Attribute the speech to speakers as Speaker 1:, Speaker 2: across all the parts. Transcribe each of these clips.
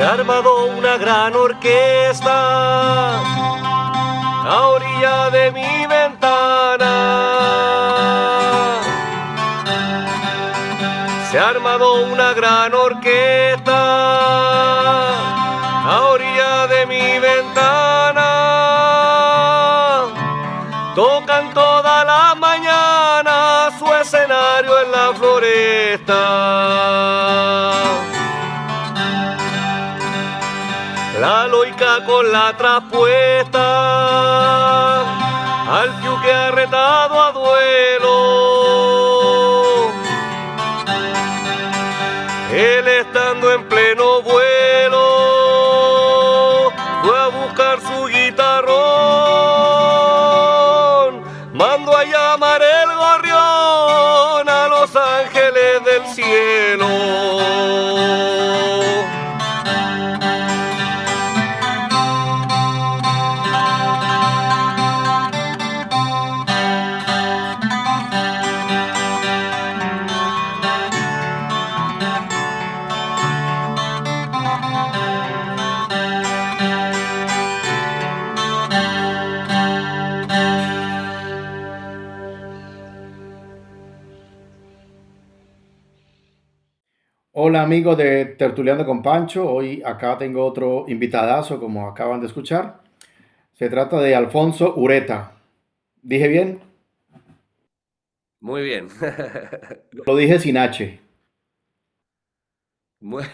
Speaker 1: Se ha armado una gran orquesta a orilla de mi ventana. Se ha armado una gran orquesta a orilla de mi ventana. Tocan toda la mañana su escenario en la floresta. La loica con la traspuesta, al piu que ha retado a duelo. Él estando en pleno vuelo, fue a buscar su guitarrón. Mando a llamar el gorrión a los ángeles del cielo.
Speaker 2: Hola amigos de Tertuleando con Pancho, hoy acá tengo otro invitadazo como acaban de escuchar. Se trata de Alfonso Ureta. ¿Dije bien?
Speaker 1: Muy bien.
Speaker 2: Lo dije sin H.
Speaker 1: Muy-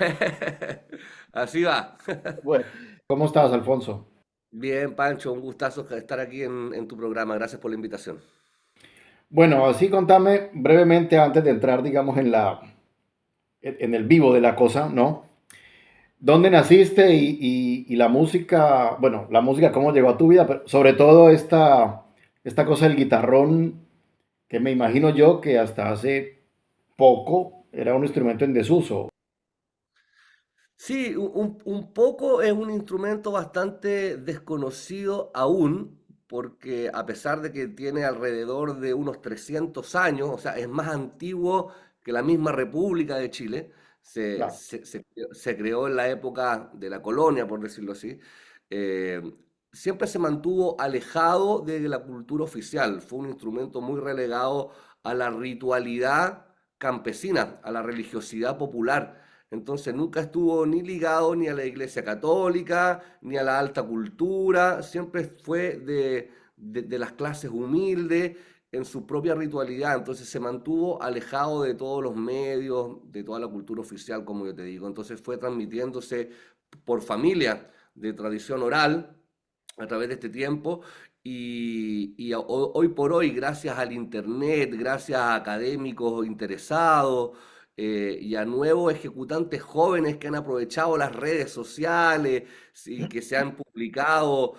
Speaker 1: Así va.
Speaker 2: Bueno. ¿Cómo estás, Alfonso?
Speaker 1: Bien, Pancho, un gustazo estar aquí en tu programa. Gracias por la invitación.
Speaker 2: Bueno, así contame brevemente antes de entrar, digamos, en el vivo de la cosa, ¿no? ¿Dónde naciste y la música, bueno, la música cómo llegó a tu vida, pero sobre todo esta cosa del guitarrón, que me imagino yo que hasta hace poco era un instrumento en desuso.
Speaker 1: Sí, un poco es un instrumento bastante desconocido aún, porque a pesar de que tiene alrededor de unos 300 años, o sea, es más antiguo que la misma República de Chile,
Speaker 2: Claro.
Speaker 1: se creó en la época de la colonia, por decirlo así, eh, siempre se mantuvo alejado de la cultura oficial, fue un instrumento muy relegado a la ritualidad campesina, a la religiosidad popular. Entonces nunca estuvo ni ligado ni a la Iglesia Católica, ni a la alta cultura, siempre fue de las clases humildes en su propia ritualidad, entonces se mantuvo alejado de todos los medios, de toda la cultura oficial, como yo te digo, entonces fue transmitiéndose por familia, de tradición oral, a través de este tiempo, hoy por hoy, gracias al Internet, gracias a académicos interesados, y a nuevos ejecutantes jóvenes que han aprovechado las redes sociales y que se han publicado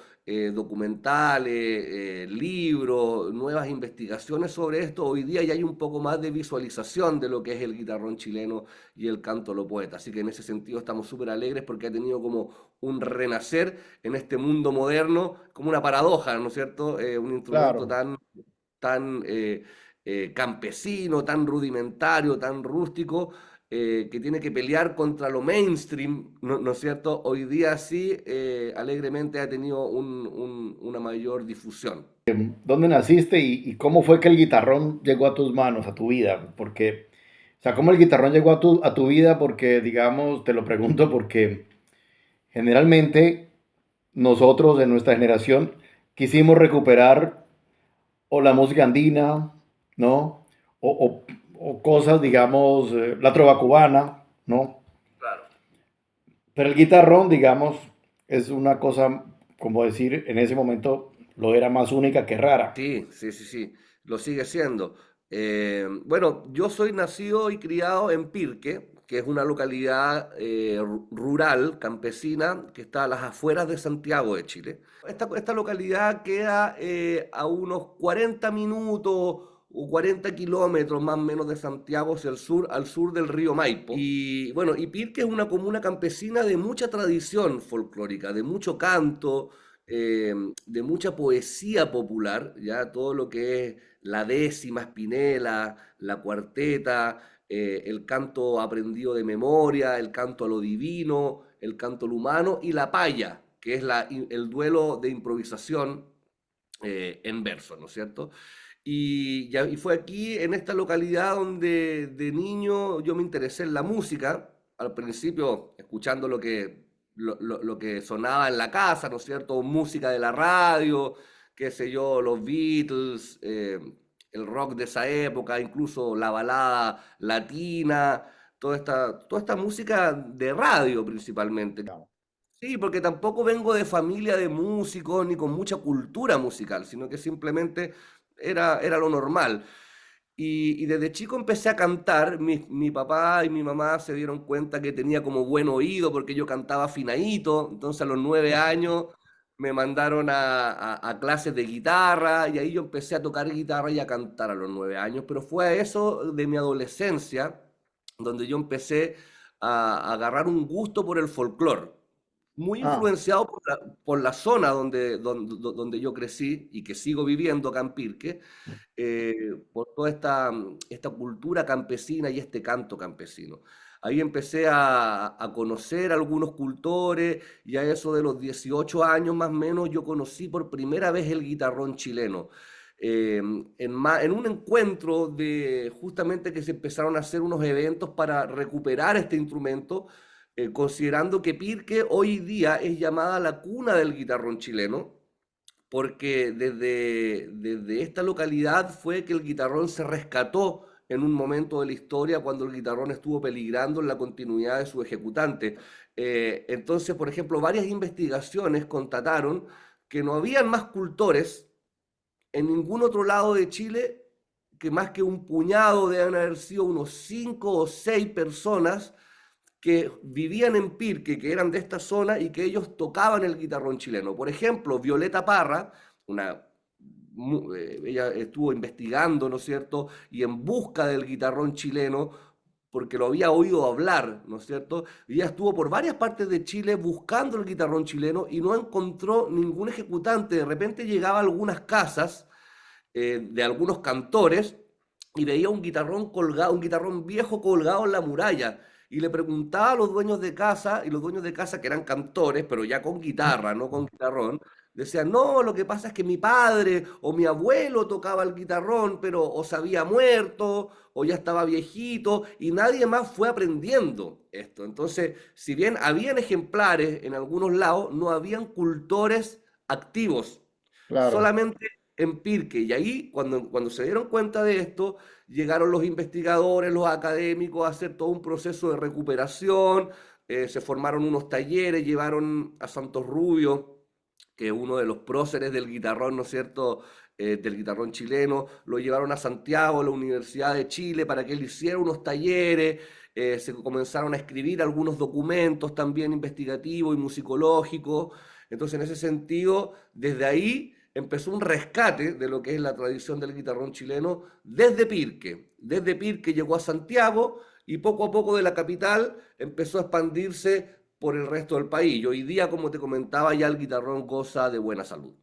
Speaker 1: documentales, libros, nuevas investigaciones sobre esto. Hoy día ya hay un poco más de visualización de lo que es el guitarrón chileno y el canto a lo poeta. Así que en ese sentido estamos súper alegres porque ha tenido como un renacer en este mundo moderno, como una paradoja, ¿no es cierto? Un instrumento
Speaker 2: Claro.
Speaker 1: tan campesino, tan rudimentario, tan rústico, que tiene que pelear contra lo mainstream, ¿no es cierto? Hoy día sí, alegremente ha tenido una mayor difusión.
Speaker 2: ¿Dónde naciste y cómo fue que el guitarrón llegó a tus manos, a tu vida? Porque, o sea, ¿cómo el guitarrón llegó a tu vida? Porque, digamos, te lo pregunto porque generalmente nosotros de nuestra generación quisimos recuperar o la música andina, ¿no? O, o cosas, digamos, la trova cubana, ¿no?
Speaker 1: Claro.
Speaker 2: Pero el guitarrón, digamos, es una cosa, como decir, en ese momento lo era más única que rara.
Speaker 1: Sí, sí, sí, sí, lo sigue siendo. Bueno, yo soy nacido y criado en Pirque, que es una localidad rural, campesina, que está a las afueras de Santiago de Chile. Esta localidad queda a unos 40 minutos o 40 kilómetros más o menos de Santiago hacia el sur, al sur del río Maipo. Y bueno, y Pirque es una comuna campesina de mucha tradición folclórica, de mucho canto, eh, de mucha poesía popular, ya todo lo que es la décima, Spinetta, la cuarteta, el canto aprendido de memoria, el canto a lo divino, el canto al humano y la paya, que es el duelo de improvisación en verso, ¿no es cierto? Y fue aquí, en esta localidad, donde de niño yo me interesé en la música. Al principio, escuchando lo que sonaba en la casa, ¿no es cierto? Música de la radio, qué sé yo, los Beatles, el rock de esa época, incluso la balada latina, toda esta música de radio principalmente. Sí, porque tampoco vengo de familia de músicos ni con mucha cultura musical, sino que simplemente era lo normal. Y desde chico empecé a cantar. Mi papá y mi mamá se dieron cuenta que tenía como buen oído porque yo cantaba afinadito. Entonces a los 9 años me mandaron a clases de guitarra y ahí yo empecé a tocar guitarra y a cantar a los 9 años. Pero fue a eso de mi adolescencia donde yo empecé a agarrar un gusto por el folclore, muy
Speaker 2: Ah,
Speaker 1: influenciado por la zona donde yo crecí y que sigo viviendo acá en Pirque, por toda esta cultura campesina y este canto campesino. Ahí empecé a conocer a algunos cultores y a eso de los 18 años más o menos yo conocí por primera vez el guitarrón chileno. En un encuentro de justamente que se empezaron a hacer unos eventos para recuperar este instrumento, considerando que Pirque hoy día es llamada la cuna del guitarrón chileno, porque desde esta localidad fue que el guitarrón se rescató en un momento de la historia cuando el guitarrón estuvo peligrando en la continuidad de su ejecutante. Entonces, por ejemplo, varias investigaciones constataron que no habían más cultores en ningún otro lado de Chile, que más que un puñado, deben haber sido unos 5 o 6 personas que vivían en Pirque, que eran de esta zona y que ellos tocaban el guitarrón chileno. Por ejemplo, Violeta Parra, una, ella estuvo investigando, ¿no es cierto?, y en busca del guitarrón chileno, porque lo había oído hablar, ¿no es cierto? Y ella estuvo por varias partes de Chile buscando el guitarrón chileno y no encontró ningún ejecutante. De repente llegaba a algunas casas de algunos cantores y veía un guitarrón colgado, un guitarrón viejo colgado en la muralla. Y le preguntaba a los dueños de casa, y los dueños de casa que eran cantores, pero ya con guitarra, no con guitarrón, decían, no, lo que pasa es que mi padre o mi abuelo tocaba el guitarrón, pero o se había muerto, o ya estaba viejito, y nadie más fue aprendiendo esto. Entonces, si bien habían ejemplares en algunos lados, no habían cultores activos,
Speaker 2: claro.
Speaker 1: solamente en Pirque. Y ahí, cuando se dieron cuenta de esto, llegaron los investigadores, los académicos a hacer todo un proceso de recuperación, se formaron unos talleres, llevaron a Santos Rubio, que es uno de los próceres del guitarrón, ¿no es cierto?, del guitarrón chileno, lo llevaron a Santiago, a la Universidad de Chile, para que él hiciera unos talleres, se comenzaron a escribir algunos documentos también investigativos y musicológicos. Entonces, en ese sentido, desde ahí empezó un rescate de lo que es la tradición del guitarrón chileno desde Pirque. Desde Pirque llegó a Santiago y poco a poco de la capital empezó a expandirse por el resto del país. Y hoy día, como te comentaba, ya el guitarrón goza de buena salud.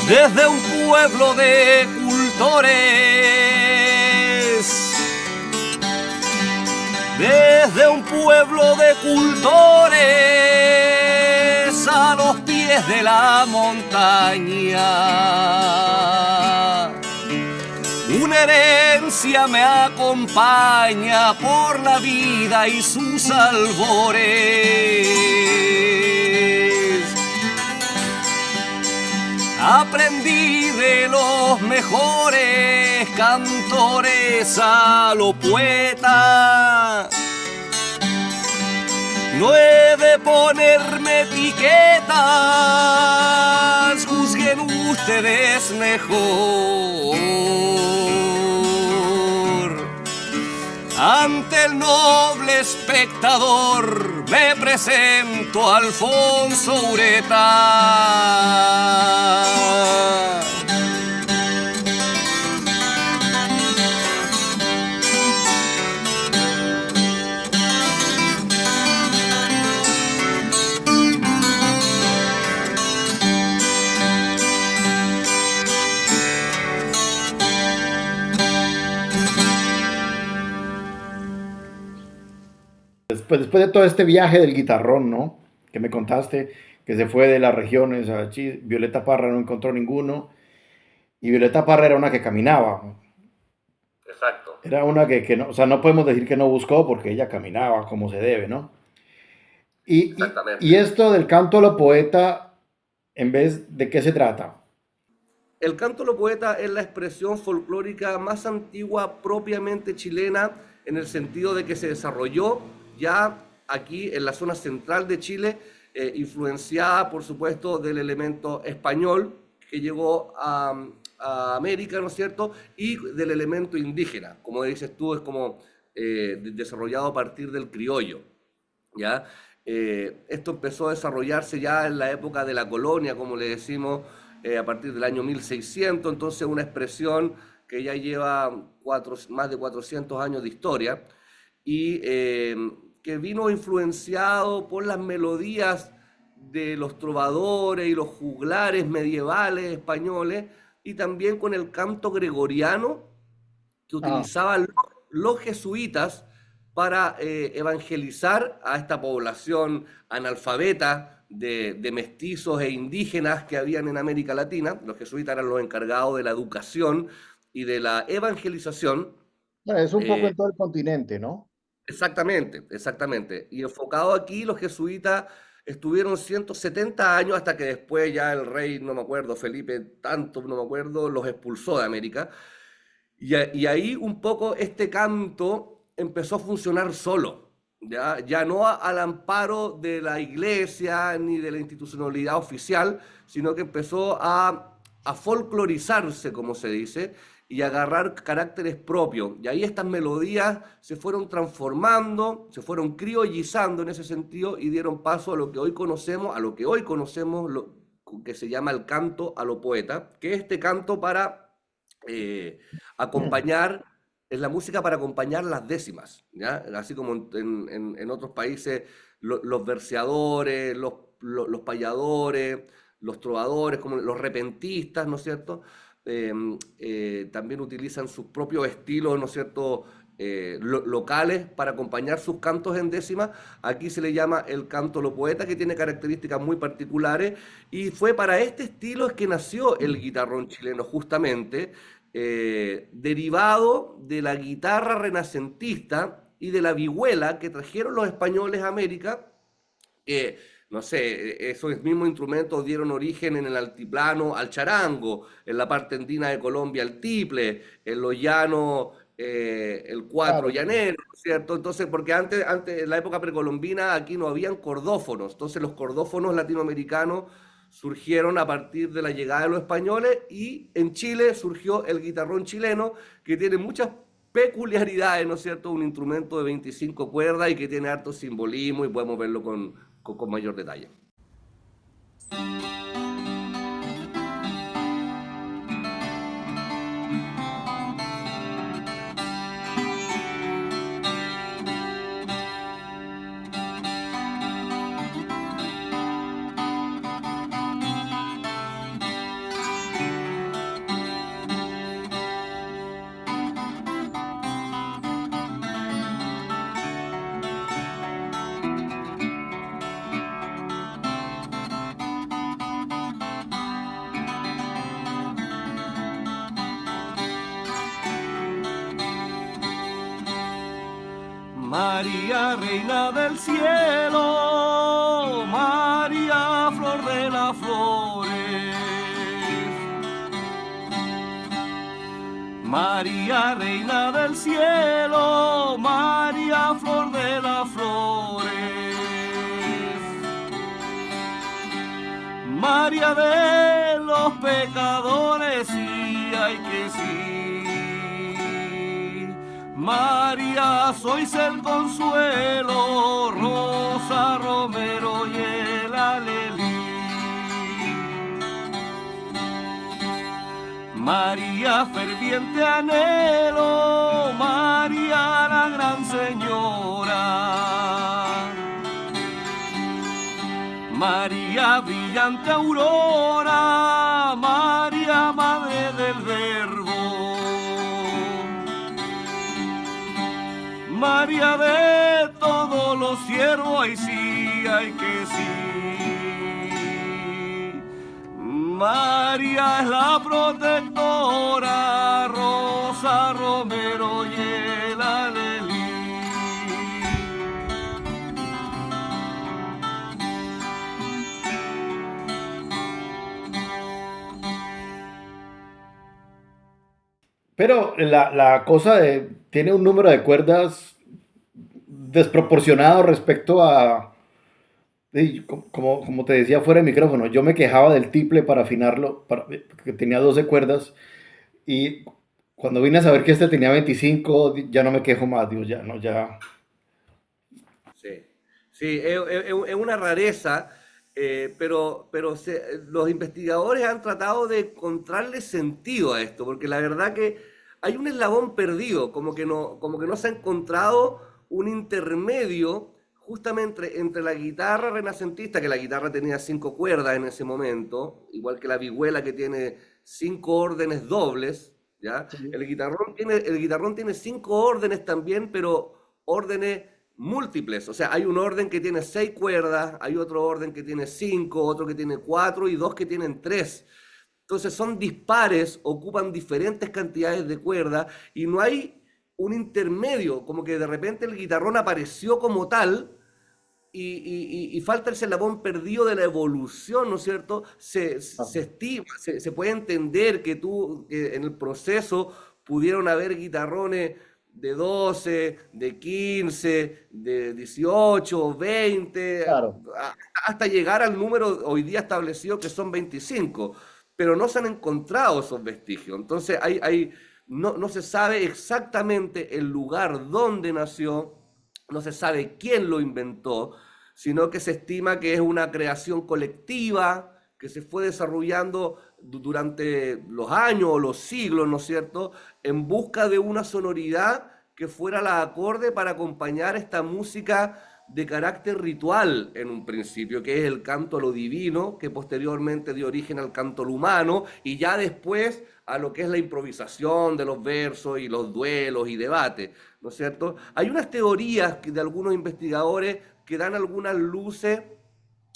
Speaker 3: Desde un pueblo de cultores, desde un pueblo de cultores a los pies de la montaña, una herencia me acompaña por la vida y sus albores. Aprendí de los mejores cantores a lo poeta. No he de ponerme etiquetas, juzguen ustedes mejor. Ante el noble espectador me presento, Alfonso Ureta.
Speaker 2: Después de todo este viaje del guitarrón, ¿no? Que me contaste, que se fue de las regiones a Chile, Violeta Parra no encontró ninguno, y Violeta Parra era una que caminaba,
Speaker 1: Exacto.
Speaker 2: era una que no, o sea, no podemos decir que no buscó porque ella caminaba como se debe, ¿no?
Speaker 1: Exactamente.
Speaker 2: Y esto del canto a lo poeta, en vez de qué se trata.
Speaker 1: El canto a lo poeta es la expresión folclórica más antigua propiamente chilena, en el sentido de que se desarrolló ya aquí en la zona central de Chile, influenciada por supuesto del elemento español que llegó a América, ¿no es cierto? Y del elemento indígena, como dices tú, es como desarrollado a partir del criollo, ¿ya? Esto empezó a desarrollarse ya en la época de la colonia, como le decimos, a partir del año 1600, entonces una expresión que ya lleva más de 400 años de historia y que vino influenciado por las melodías de los trovadores y los juglares medievales españoles y también con el canto gregoriano que utilizaban los jesuitas para evangelizar a esta población analfabeta de mestizos e indígenas que habían en América Latina. Los jesuitas eran los encargados de la educación y de la evangelización.
Speaker 2: Es un poco en todo el continente, ¿no?
Speaker 1: Exactamente, exactamente. Y enfocado aquí, los jesuitas estuvieron 170 años hasta que después ya el rey, no me acuerdo, Felipe, tanto, no me acuerdo, los expulsó de América. Y ahí un poco este canto empezó a funcionar solo, ya no al amparo de la iglesia ni de la institucionalidad oficial, sino que empezó a folclorizarse, como se dice, y a agarrar caracteres propios. Y ahí estas melodías se fueron transformando, se fueron criollizando en ese sentido y dieron paso a lo que hoy conocemos, lo que se llama el canto a lo poeta, que es este canto para acompañar, es la música para acompañar las décimas, ¿ya? Así como en otros países los verseadores, los payadores, los trovadores, como los repentistas, ¿no es cierto? También utilizan sus propios estilos, ¿no es cierto? Locales para acompañar sus cantos en décima. Aquí se le llama el canto a lo poeta, que tiene características muy particulares, y fue para este estilo es que nació el guitarrón chileno, justamente, derivado de la guitarra renacentista y de la vihuela que trajeron los españoles a América, que, no sé, esos mismos instrumentos dieron origen en el altiplano al charango, en la parte andina de Colombia al tiple, en los llanos el cuatro
Speaker 2: Claro.
Speaker 1: llanero, ¿cierto? Entonces, porque antes, en la época precolombina, aquí no habían cordófonos, entonces los cordófonos latinoamericanos surgieron a partir de la llegada de los españoles y en Chile surgió el guitarrón chileno, que tiene muchas peculiaridades, ¿no es cierto? Un instrumento de 25 cuerdas y que tiene harto simbolismo y podemos verlo con mayor detalle.
Speaker 3: María, reina del cielo, María, flor de las flores. María, reina del cielo, María, flor de las flores. María de los pecadores, sí, hay que sí. María, sois el consuelo, Rosa, Romero y el alelí. María, ferviente anhelo, María, la gran señora. María, brillante aurora, María, madre del verbo. María de todos los siervos, ay sí, ay que sí. María es la protectora, Rosa, Romero y el alelí.
Speaker 2: Pero la cosa tiene un número de cuerdas desproporcionado respecto a, como te decía fuera de micrófono, yo me quejaba del tiple para afinarlo, que tenía 12 cuerdas, y cuando vine a saber que este tenía 25, ya no me quejo más, digo, ya no, ya.
Speaker 1: Sí, sí, es una rareza, los investigadores han tratado de encontrarle sentido a esto, porque la verdad que hay un eslabón perdido, como que no se ha encontrado un intermedio justamente entre la guitarra renacentista, que la guitarra tenía 5 cuerdas en ese momento, igual que la vihuela que tiene 5 órdenes dobles, ¿ya?
Speaker 2: Sí.
Speaker 1: El guitarrón tiene 5 órdenes también, pero órdenes múltiples. O sea, hay un orden que tiene 6 cuerdas, hay otro orden que tiene 5, otro que tiene 4 y dos que tienen 3. Entonces son dispares, ocupan diferentes cantidades de cuerdas y no hay un intermedio, como que de repente el guitarrón apareció como tal y falta el eslabón perdido de la evolución, ¿no es cierto?
Speaker 2: Ah,
Speaker 1: Se estima, se puede entender que en el proceso pudieron haber guitarrones de 12, de 15, de 18, 20,
Speaker 2: claro.
Speaker 1: hasta llegar al número hoy día establecido que son 25, pero no se han encontrado esos vestigios. Entonces no se sabe exactamente el lugar donde nació, no se sabe quién lo inventó, sino que se estima que es una creación colectiva que se fue desarrollando durante los años o los siglos, ¿no es cierto?, en busca de una sonoridad que fuera la acorde para acompañar esta música de carácter ritual en un principio, que es el canto a lo divino, que posteriormente dio origen al canto a lo humano y ya después a lo que es la improvisación de los versos y los duelos y debates, ¿no es cierto? Hay unas teorías de algunos investigadores que dan algunas luces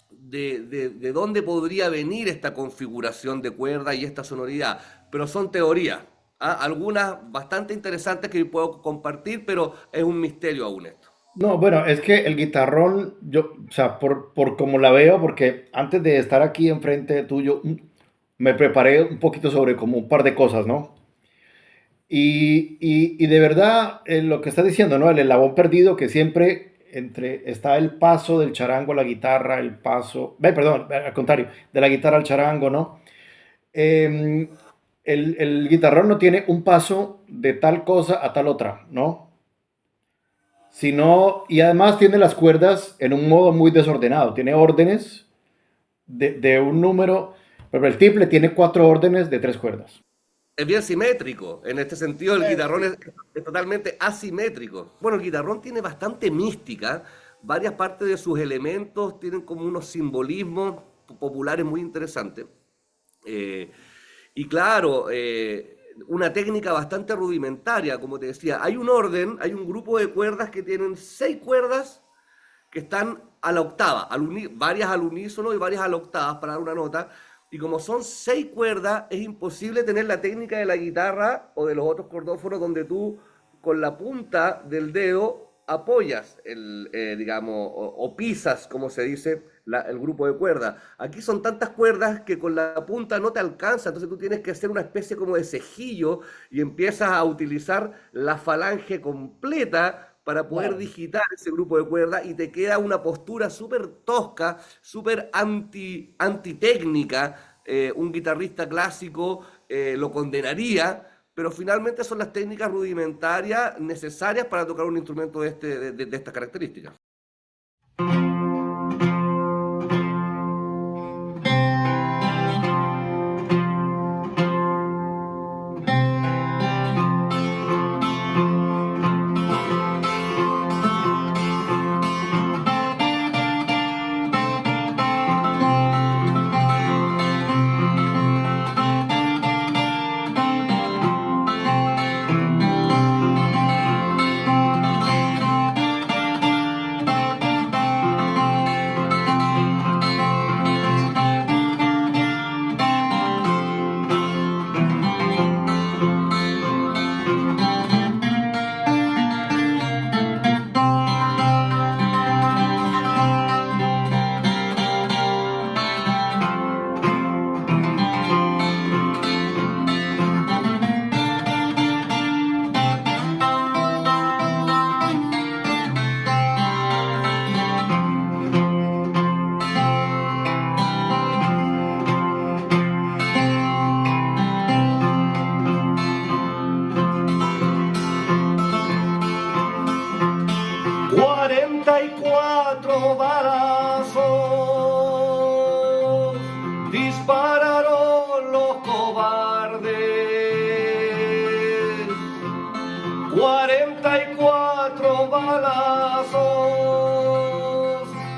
Speaker 1: de dónde podría venir esta configuración de cuerda y esta sonoridad, pero son teorías, ¿ah? Algunas bastante interesantes que puedo compartir, pero es un misterio aún esto.
Speaker 2: No, bueno, es que el guitarrón, yo, o sea, por como la veo, porque antes de estar aquí enfrente tuyo, me preparé un poquito sobre como un par de cosas, ¿no? Y de verdad, lo que estás diciendo, ¿no? El eslabón perdido que siempre está el paso del charango a la guitarra, el paso, perdón, al contrario, de la guitarra al charango, ¿no? Eh, el guitarrón no tiene un paso de tal cosa a tal otra, ¿no? Sino, y además tiene las cuerdas en un modo muy desordenado, tiene órdenes de un número, pero el tiple tiene 4 órdenes de 3 cuerdas.
Speaker 1: Es bien simétrico, en este sentido el guitarrón
Speaker 2: Sí.
Speaker 1: es totalmente asimétrico. Bueno, el guitarrón tiene bastante mística, varias partes de sus elementos tienen como unos simbolismos populares muy interesantes. Eh, y claro, una técnica bastante rudimentaria, como te decía. Hay un orden, hay un grupo de cuerdas que tienen 6 cuerdas que están a la octava, varias al unísono y varias a la octava para dar una nota. Y como son 6 cuerdas, es imposible tener la técnica de la guitarra o de los otros cordófonos donde tú con la punta del dedo apoyas, digamos, o pisas, como se dice, el grupo de cuerdas. Aquí son tantas cuerdas que con la punta no te alcanza, entonces tú tienes que hacer una especie como de cejillo y empiezas a utilizar la falange completa para poder
Speaker 2: Claro.
Speaker 1: digitar ese grupo de cuerdas y te queda una postura súper tosca, súper antitécnica. Un guitarrista clásico lo condenaría, pero finalmente son las técnicas rudimentarias necesarias para tocar un instrumento de estas características. 44 balazos dispararon los cobardes. 44 balazos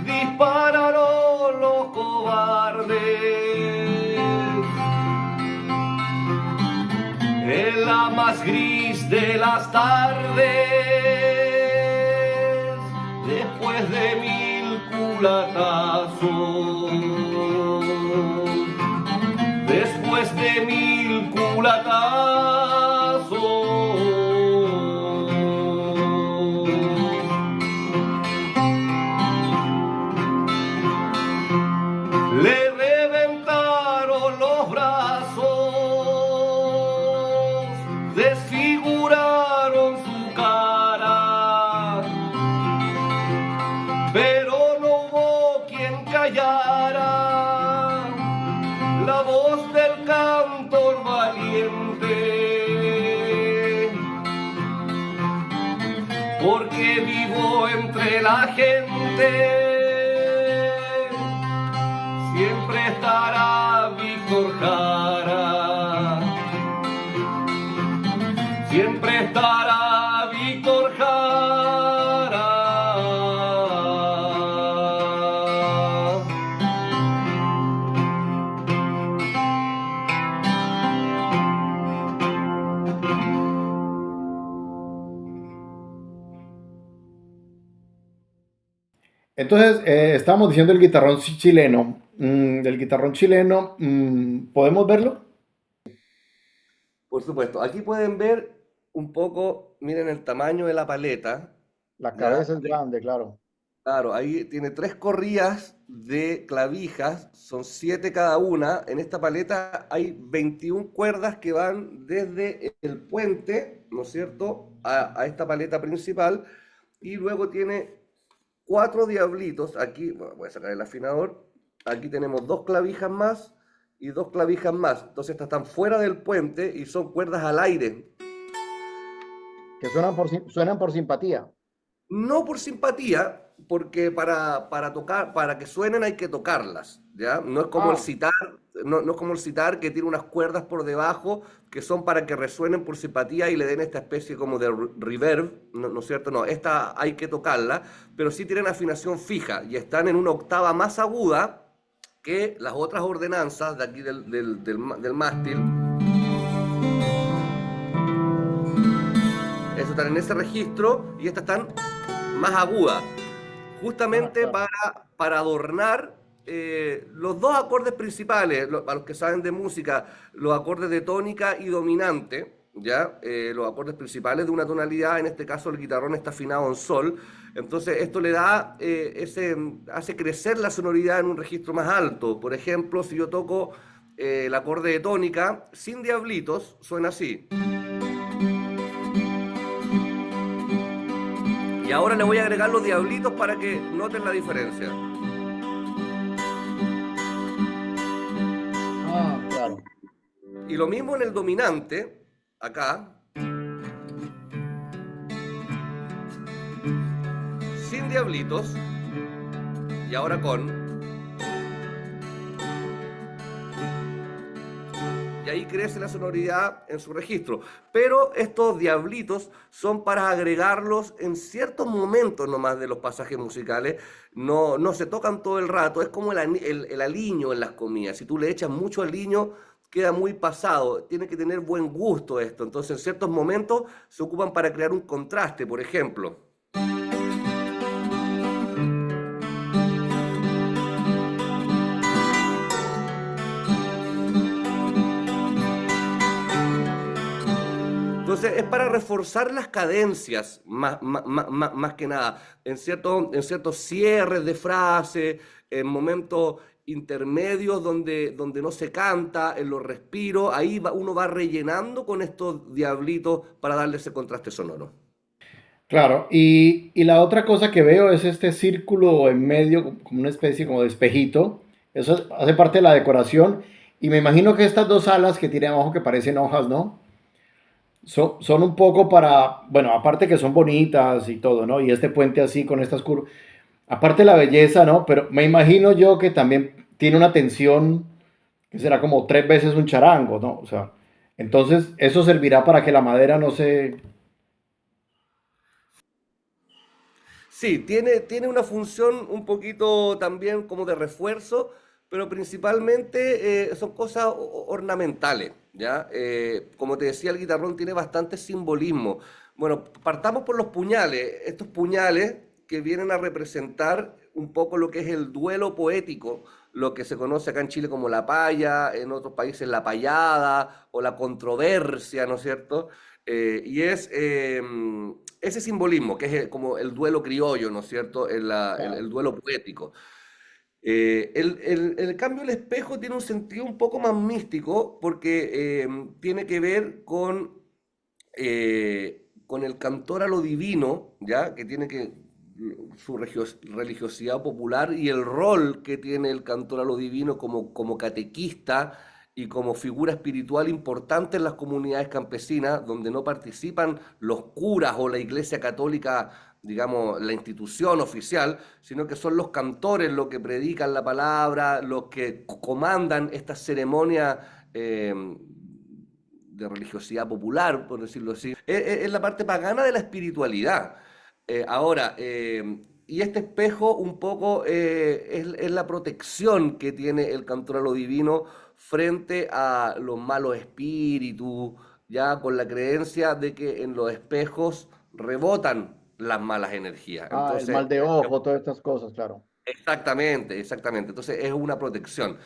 Speaker 1: dispararon los cobardes. En la más gris de las tardes, después de 1000 culatazos, después de 1000 culatazos, le reventaron los brazos, desfiguraron su cara, pero no hubo quien callara la voz del cantor valiente, porque vivo entre la gente siempre estará Víctor Jara, siempre estará Víctor Jara.
Speaker 2: Entonces, estábamos diciendo el guitarrón chileno. Del guitarrón chileno, ¿podemos verlo?
Speaker 1: Por supuesto, aquí pueden ver un poco, miren el tamaño de la paleta,
Speaker 2: La
Speaker 1: ¿ya?
Speaker 2: cabeza es grande, claro.
Speaker 1: Claro, ahí tiene 3 corrillas de clavijas, son 7 cada una. En esta paleta hay 21 cuerdas que van desde el puente, ¿no es cierto?, a esta paleta principal. Y luego tiene 4 diablitos. Aquí, bueno, voy a sacar el afinador. Aquí tenemos 2 clavijas más y 2 clavijas más. Entonces estas están fuera del puente y son cuerdas al aire.
Speaker 2: Que suenan por simpatía.
Speaker 1: No por simpatía, porque para tocar, para que suenen hay que tocarlas, ¿ya? No es como el
Speaker 2: Ah,
Speaker 1: sitar, no es como el sitar que tiene unas cuerdas por debajo que son para que resuenen por simpatía y le den esta especie como de reverb, ¿no es cierto? No, esta hay que tocarla, pero sí tienen afinación fija y están en una octava más aguda que las otras ordenanzas de aquí del mástil. Eso están en ese registro y estas están más agudas, justamente
Speaker 2: claro.
Speaker 1: para adornar los 2 acordes principales, a los que saben de música, los acordes de tónica y dominante, ¿ya? Los acordes principales de una tonalidad, en este caso el guitarrón está afinado en sol, entonces esto le da, hace crecer la sonoridad en un registro más alto. Por ejemplo, si yo toco el acorde de tónica sin diablitos, suena así. Y ahora le voy a agregar los diablitos para que noten la diferencia.
Speaker 2: Ah, claro.
Speaker 1: Y lo mismo en el dominante, acá, sin diablitos, y ahora con. Y ahí crece la sonoridad en su registro. Pero estos diablitos son para agregarlos en ciertos momentos nomás de los pasajes musicales. No, no se tocan todo el rato. Es como el aliño en las comidas. Si tú le echas mucho aliño, queda muy pasado. Tiene que tener buen gusto esto. Entonces, en ciertos momentos se ocupan para crear un contraste, por ejemplo. Entonces es para reforzar las cadencias, más que nada, en ciertos cierres de frase, en momentos intermedios donde no se canta, en los respiros, ahí uno va rellenando con estos diablitos para darle ese contraste sonoro.
Speaker 2: Claro, y la otra cosa que veo es este círculo en medio, como una especie como de espejito. Eso hace parte de la decoración. Y me imagino que estas dos alas que tiene abajo que parecen hojas, ¿no? Son un poco para, bueno, aparte que son bonitas y todo, ¿no? Y este puente así con estas curvas. Aparte la belleza, ¿no? Pero me imagino yo que también tiene una tensión que será como 3 veces un charango, ¿no? O sea, entonces eso servirá para que la madera no se...
Speaker 1: Sí, tiene una función un poquito también como de refuerzo, pero principalmente son cosas ornamentales, ¿ya? Como te decía, el guitarrón tiene bastante simbolismo. Bueno, partamos por los puñales. Estos puñales que vienen a representar un poco lo que es el duelo poético, lo que se conoce acá en Chile como la paya, en otros países la payada o la controversia, ¿no es cierto? Y es ese simbolismo, que es como el duelo criollo, ¿no es cierto? El duelo poético. El cambio, el espejo tiene un sentido un poco más místico porque tiene que ver con el cantor a lo divino, ¿ya? Que tiene que su religiosidad popular y el rol que tiene el cantor a lo divino como catequista y como figura espiritual importante en las comunidades campesinas, donde no participan los curas o la Iglesia Católica, digamos, la institución oficial, sino que son los cantores los que predican la palabra, los que comandan estas ceremonias de religiosidad popular, por decirlo así. Es la parte pagana de la espiritualidad. Ahora, y este espejo un poco es la protección que tiene el cantor a lo divino frente a los malos espíritus, ya con la creencia de que en los espejos rebotan las malas energías.
Speaker 2: Ah, el
Speaker 1: Entonces,
Speaker 2: mal de ojo, todas estas cosas, claro.
Speaker 1: exactamente, exactamente. Entonces es una protección.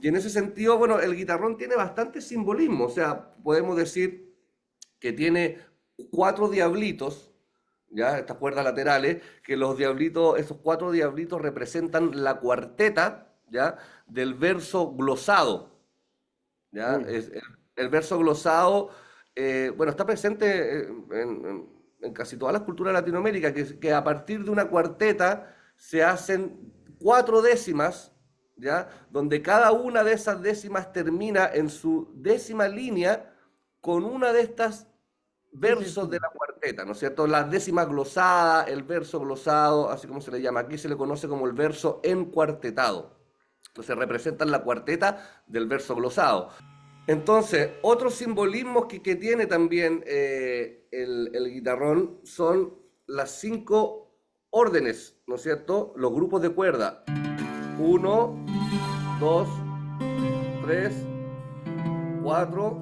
Speaker 1: Y en ese sentido, bueno, el guitarrón tiene bastante simbolismo. O sea, podemos decir que tiene cuatro diablitos, ¿ya? Estas cuerdas laterales, que los diablitos, esos cuatro diablitos representan la cuarteta, ¿ya? Del verso glosado, ¿ya?
Speaker 2: Uy,
Speaker 1: El verso glosado, bueno, está presente en casi todas las culturas de Latinoamérica, que a partir de una cuarteta se hacen cuatro décimas, ¿ya? Donde cada una de esas décimas termina en su décima línea con una de estas
Speaker 2: sí, sí,
Speaker 1: versos de
Speaker 2: sí.
Speaker 1: la cuarteta, ¿no es cierto? La décima glosada, el verso glosado, así como se le llama. Aquí se le conoce como el verso encuartetado. Entonces representan la cuarteta del verso glosado. Entonces, otros simbolismos que tiene también el guitarrón son las cinco órdenes, ¿no es cierto? Los grupos de cuerda. Uno, dos, tres, cuatro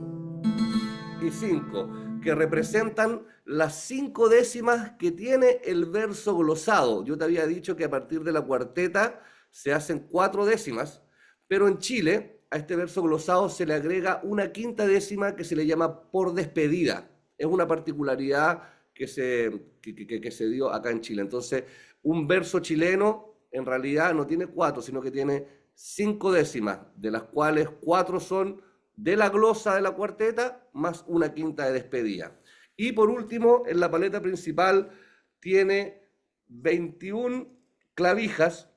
Speaker 1: y cinco, que representan las cinco décimas que tiene el verso glosado. Yo te había dicho que a partir de la cuarteta se hacen cuatro décimas, pero en Chile a este verso glosado se le agrega una quinta décima que se le llama por despedida. Es una particularidad que se dio acá en Chile. Entonces, un verso chileno en realidad no tiene cuatro, sino que tiene cinco décimas, de las cuales cuatro son de la glosa de la cuarteta, más una quinta de despedida. Y por último, en la paleta principal tiene 21 clavijas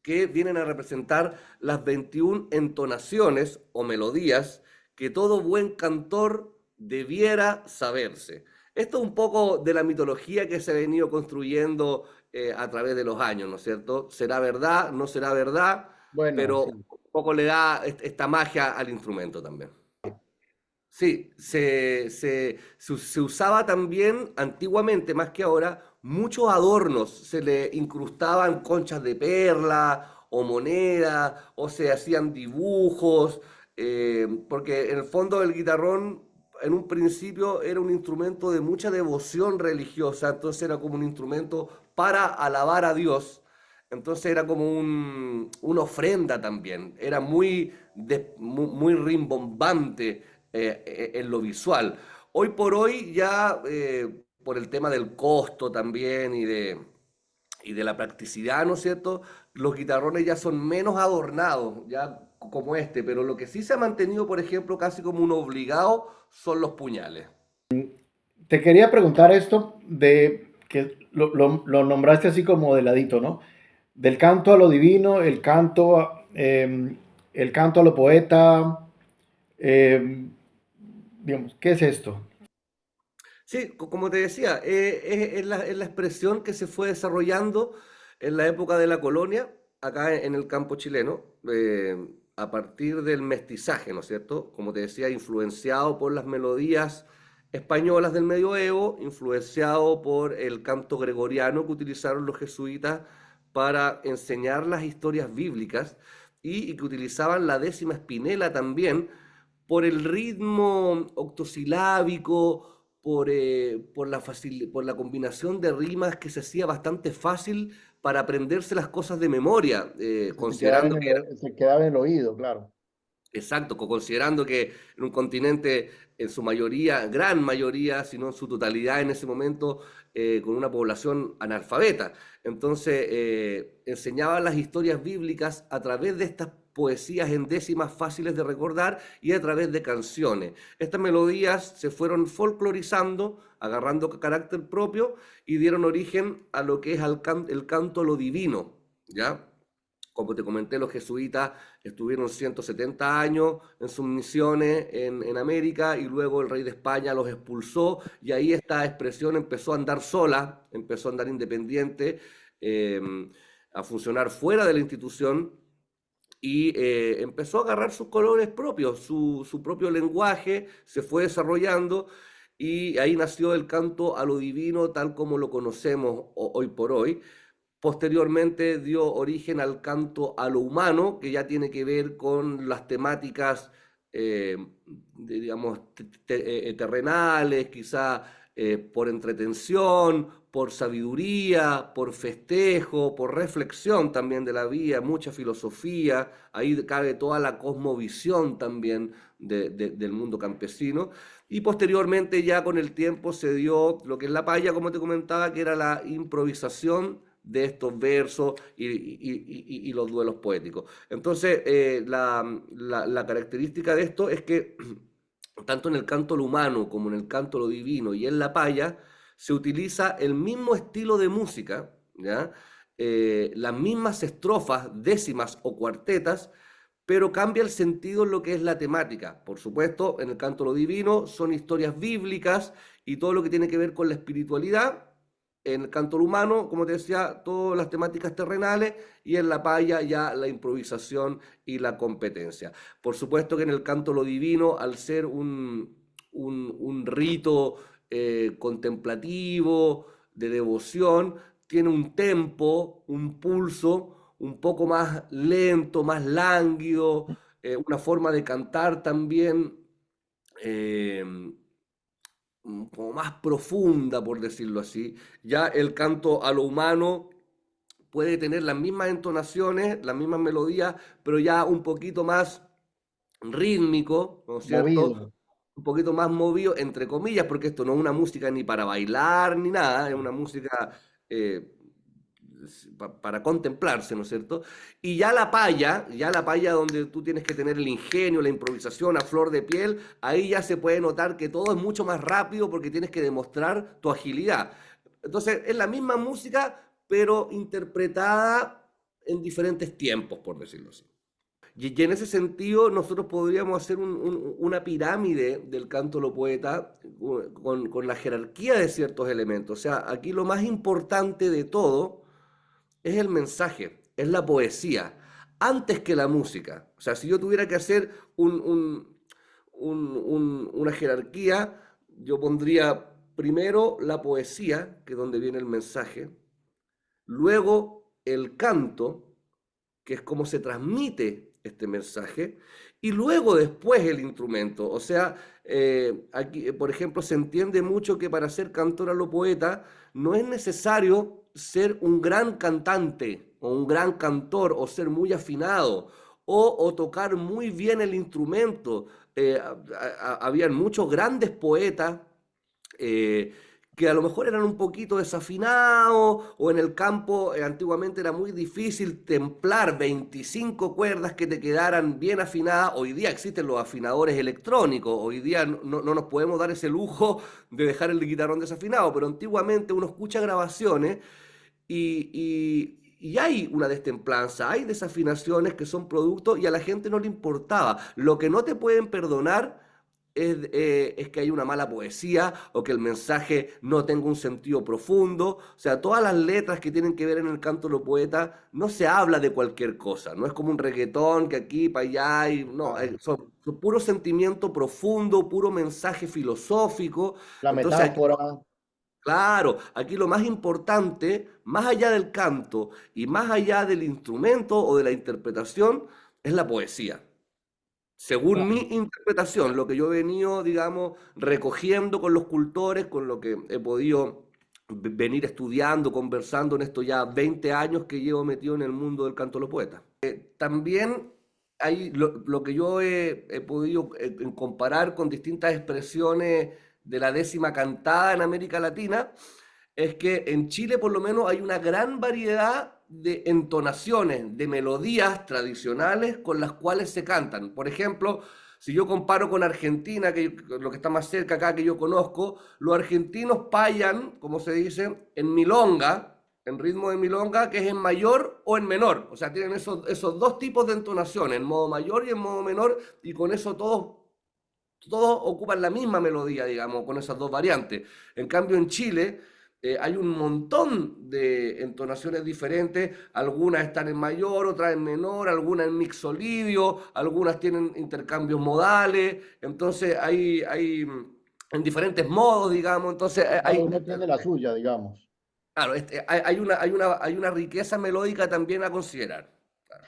Speaker 1: que vienen a representar las 21 entonaciones o melodías que todo buen cantor debiera saberse. Esto es un poco de la mitología que se ha venido construyendo a través de los años, ¿no es cierto? ¿Será verdad? ¿No será verdad?
Speaker 2: Bueno,
Speaker 1: Pero
Speaker 2: sí.
Speaker 1: un poco le da esta magia al instrumento también. Sí, se usaba también antiguamente, más que ahora, muchos adornos. Se le incrustaban conchas de perla o monedas, o se hacían dibujos, porque en el fondo el guitarrón en un principio era un instrumento de mucha devoción religiosa, entonces era como un instrumento para alabar a Dios. Entonces era como una ofrenda también, era muy rimbombante en lo visual. Hoy por hoy ya por el tema del costo también y de la practicidad, ¿no es cierto? Los guitarrones ya son menos adornados, ya como este, pero lo que sí se ha mantenido, por ejemplo, casi como un obligado, son los puñales.
Speaker 2: Te quería preguntar esto de que lo nombraste así como de ladito, ¿no? Del canto a lo divino, el canto a lo poeta, eh, digamos, ¿qué es esto?
Speaker 1: Sí, como te decía, es la expresión que se fue desarrollando en la época de la colonia, acá en el campo chileno, a partir del mestizaje, ¿no es cierto? Como te decía, influenciado por las melodías españolas del medioevo, influenciado por el canto gregoriano que utilizaron los jesuitas para enseñar las historias bíblicas y que utilizaban la décima espinela también por el ritmo octosilábico, por la combinación de rimas que se hacía bastante fácil para aprenderse las cosas de memoria, considerando que
Speaker 2: Se quedaba en el oído, claro.
Speaker 1: exacto, considerando que en un continente, en su mayoría, gran mayoría, si no en su totalidad en ese momento, con una población analfabeta. Entonces, enseñaban las historias bíblicas a través de estas poesías en décimas fáciles de recordar y a través de canciones. Estas melodías se fueron folclorizando, agarrando carácter propio y dieron origen a lo que es el canto a lo divino, ¿ya? Como te comenté, los jesuitas estuvieron 170 años en sus misiones en América y luego el rey de España los expulsó y ahí esta expresión empezó a andar sola, empezó a andar independiente, eh, a funcionar fuera de la institución y empezó a agarrar sus colores propios, su propio lenguaje se fue desarrollando y ahí nació el canto a lo divino tal como lo conocemos hoy por hoy. Posteriormente dio origen al canto a lo humano, que ya tiene que ver con las temáticas, digamos, terrenales, quizá por entretención, por sabiduría, por festejo, por reflexión también de la vida, mucha filosofía, ahí cabe toda la cosmovisión también del mundo campesino. Y posteriormente ya con el tiempo se dio lo que es la paya, como te comentaba, que era la improvisación de estos versos y los duelos poéticos. Entonces, la característica de esto es que tanto en el canto lo humano como en el canto lo divino y en la paya se utiliza el mismo estilo de música, ¿ya? Las mismas estrofas, décimas o cuartetas, pero cambia el sentido en lo que es la temática. Por supuesto, en el canto lo divino son historias bíblicas y todo lo que tiene que ver con la espiritualidad, en el canto humano, como te decía, todas las temáticas terrenales y en la paya ya la improvisación y la competencia. Por supuesto que en el canto lo divino, al ser un rito contemplativo, de devoción, tiene un tempo, un pulso un poco más lento, más lánguido, una forma de cantar también eh, como más profunda, por decirlo así. Ya el canto a lo humano puede tener las mismas entonaciones, las mismas melodías, pero ya un poquito más, rítmico, ¿no es cierto?
Speaker 2: Movido.
Speaker 1: Un poquito más movido, entre comillas, porque esto no es una música ni para bailar ni nada, es una música eh, para contemplarse, ¿no es cierto? Y ya la paya donde tú tienes que tener el ingenio, la improvisación a flor de piel, ahí ya se puede notar que todo es mucho más rápido porque tienes que demostrar tu agilidad. Entonces, es la misma música, pero interpretada en diferentes tiempos, por decirlo así. Y en ese sentido, nosotros podríamos hacer una pirámide del canto lo poeta con la jerarquía de ciertos elementos. O sea, aquí lo más importante de todo es el mensaje, es la poesía, antes que la música. O sea, si yo tuviera que hacer una jerarquía, yo pondría primero la poesía, que es donde viene el mensaje, luego el canto, que es cómo se transmite este mensaje, y luego después el instrumento. O sea, aquí, por ejemplo, se entiende mucho que para ser cantor a lo poeta no es necesario ser un gran cantante o un gran cantor o ser muy afinado o tocar muy bien el instrumento. Habían muchos grandes poetas eh, que a lo mejor eran un poquito desafinados o en el campo antiguamente era muy difícil templar 25 cuerdas que te quedaran bien afinadas. Hoy día existen los afinadores electrónicos, hoy día no nos podemos dar ese lujo de dejar el guitarrón desafinado, pero antiguamente uno escucha grabaciones y hay una destemplanza, hay desafinaciones que son producto y a la gente no le importaba. Lo que no te pueden perdonar es que hay una mala poesía o que el mensaje no tenga un sentido profundo. O sea, todas las letras que tienen que ver en el canto de los poetas no se habla de cualquier cosa. No es como un reggaetón que aquí, para allá, y, no,
Speaker 2: Claro.
Speaker 1: son puro sentimiento profundo, puro mensaje filosófico.
Speaker 2: La
Speaker 1: Entonces, aquí,
Speaker 2: metáfora.
Speaker 1: claro, aquí lo más importante, más allá del canto y más allá del instrumento o de la interpretación, es la poesía. Según mi
Speaker 2: Claro.
Speaker 1: interpretación, lo que yo he venido, digamos, recogiendo con los cultores, con lo que he podido venir estudiando, conversando en estos ya 20 años que llevo metido en el mundo del canto de los poetas. También hay lo que yo he podido comparar con distintas expresiones de la décima cantada en América Latina, es que en Chile por lo menos hay una gran variedad de entonaciones, de melodías tradicionales con las cuales se cantan. Por ejemplo, si yo comparo con Argentina, lo que está más cerca acá que yo conozco, los argentinos payan, como se dice, en milonga, en ritmo de milonga, que es en mayor o en menor. O sea, tienen esos dos tipos de entonaciones, en modo mayor y en modo menor, y con eso todos ocupan la misma melodía, digamos, con esas dos variantes. En cambio, en Chile hay un montón de entonaciones diferentes, algunas están en mayor, otras en menor, algunas en mixolidio, algunas tienen intercambios modales, entonces en diferentes modos, digamos, entonces
Speaker 2: Cada uno tiene la suya, digamos.
Speaker 1: claro, hay una riqueza melódica también a considerar. Claro.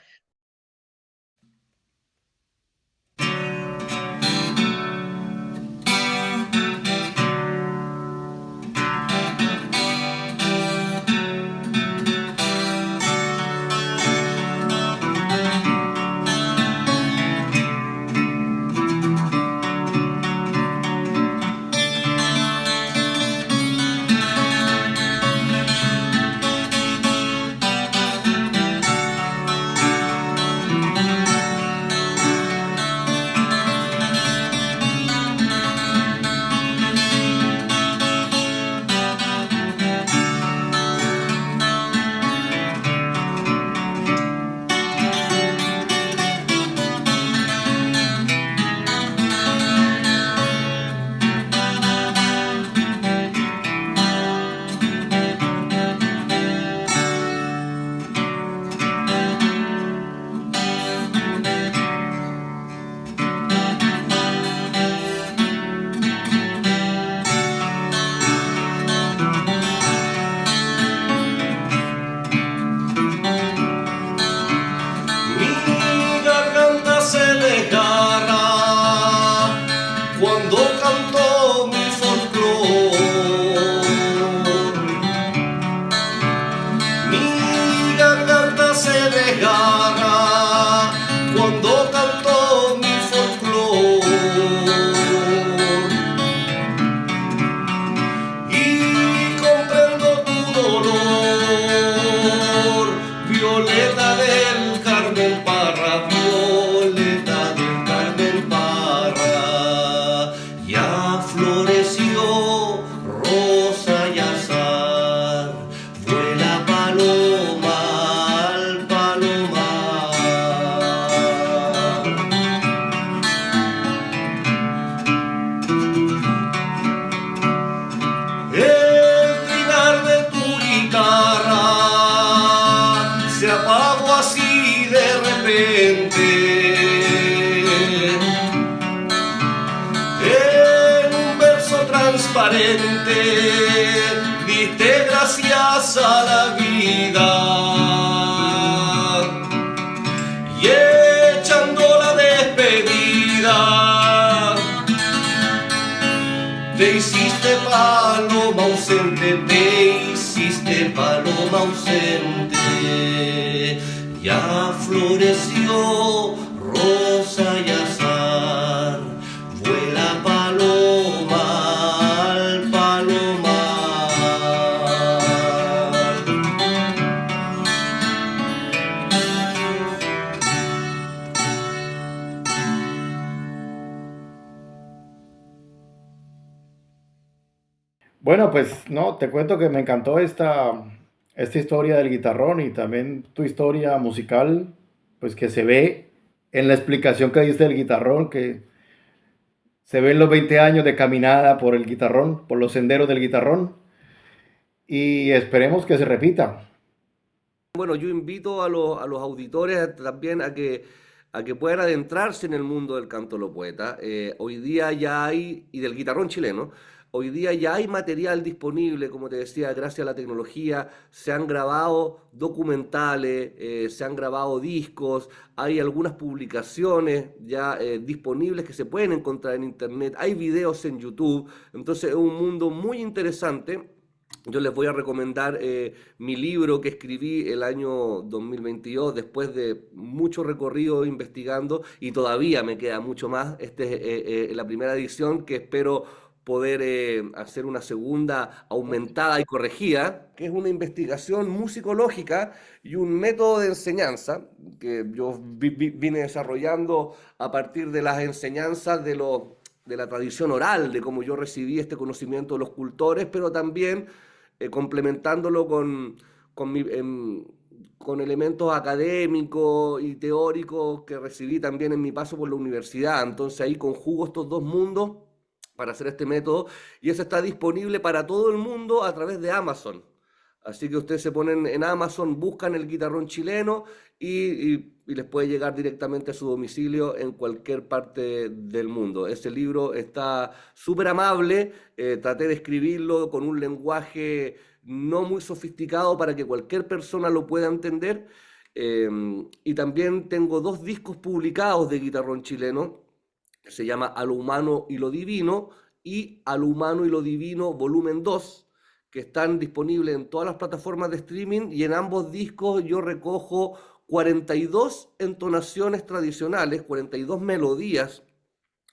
Speaker 1: diste gracias a la vida y echando la despedida te hiciste paloma ausente, te hiciste paloma ausente. Ya floreció rosa y azar, vuela paloma al palomar.
Speaker 2: Bueno, pues no, te cuento que me encantó esta historia del guitarrón y también tu historia musical, pues que se ve en la explicación que diste del guitarrón, que se ven los 20 años de caminada por el guitarrón, por los senderos del guitarrón, y esperemos que se repita.
Speaker 1: Bueno, yo invito a los auditores también a que puedan adentrarse en el mundo del canto de los poetas. Hoy día ya hay, y del guitarrón chileno, hoy día ya hay material disponible, como te decía, gracias a la tecnología. Se han grabado documentales, se han grabado discos, hay algunas publicaciones ya disponibles que se pueden encontrar en internet, hay videos en YouTube. Entonces es un mundo muy interesante. Yo les voy a recomendar mi libro que escribí el año 2022 después de mucho recorrido investigando y todavía me queda mucho más. Este es la primera edición que espero poder hacer una segunda aumentada y corregida, que es una investigación musicológica y un método de enseñanza que yo vine desarrollando a partir de las enseñanzas de la tradición oral, de cómo yo recibí este conocimiento de los cultores, pero también complementándolo con elementos académicos y teóricos que recibí también en mi paso por la universidad. Entonces ahí conjugo estos dos mundos para hacer este método y eso está disponible para todo el mundo a través de Amazon. Así que ustedes se ponen en Amazon, buscan el guitarrón chileno y les puede llegar directamente a su domicilio en cualquier parte del mundo. Ese libro está súper amable, traté de escribirlo con un lenguaje no muy sofisticado para que cualquier persona lo pueda entender. eh, y también tengo dos discos publicados de guitarrón chileno, que se llama A lo humano y lo divino y A lo humano y lo divino volumen 2 que están disponibles en todas las plataformas de streaming y en ambos discos yo recojo 42 entonaciones tradicionales, 42 melodías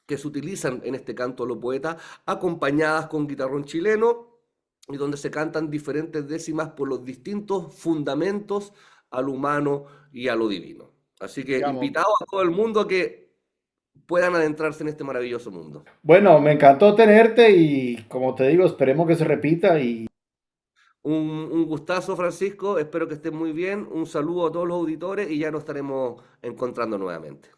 Speaker 1: que se utilizan en este canto de los poetas, acompañadas con guitarrón chileno y donde se cantan diferentes décimas por los distintos fundamentos al humano y a lo divino. Así que
Speaker 2: Digamos.
Speaker 1: invitado a todo el mundo a que puedan adentrarse en este maravilloso mundo.
Speaker 2: Bueno, me encantó tenerte y como te digo, esperemos que se repita y
Speaker 1: Un gustazo, Francisco. Espero que estén muy bien. Un saludo a todos los auditores y ya nos estaremos encontrando nuevamente.